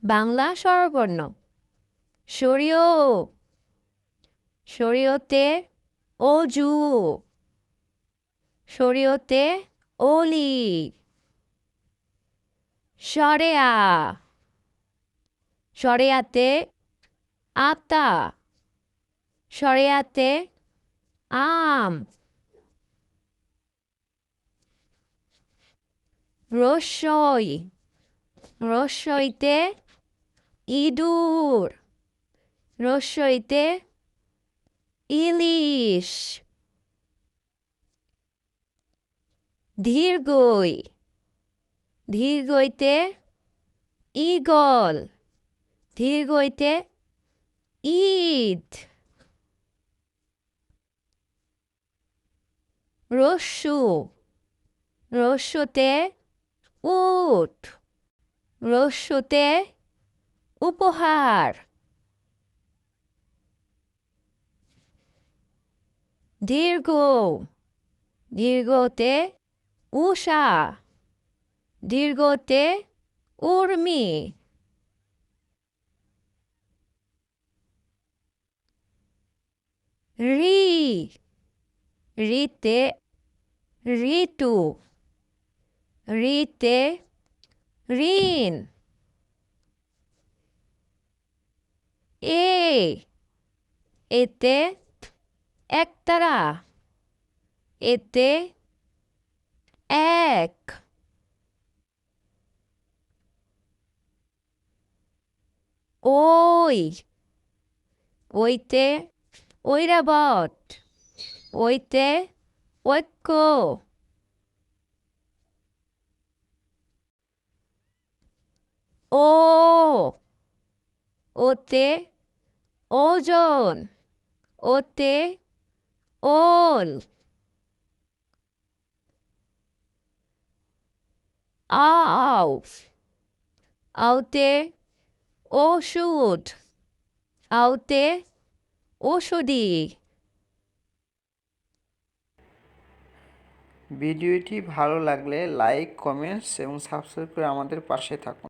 বাংলা স্বরবর্ণ সরিয় সরিয়তে অজু সরিয়তে অলি শরেয়া শরেয়াতে আতা শরেয়াতে আম রসই রসইতে ইঁদুর রসইতে ইলিশ দীর্ঘই দীর্ঘইতে ঈগল দীর্ঘইতে ঈদ রস্যু রস্যুতে উট রস্যুতে উপহার দীর্ঘ দীর্ঘতে উষা দীর্ঘতে উর্মি রি রিতে ঋতু রিতে ঋণ এতে একতারা এতে এক ওই ওইতে ঐরাবত ওইতে ঐক্য ও ওতে ওজন ওতে ওল আও আউতে ওষুধ আউতে ওষুধি ভিডিওটি ভালো লাগলে লাইক কমেন্টস এবং সাবস্ক্রাইব করে আমাদের পাশে থাকুন।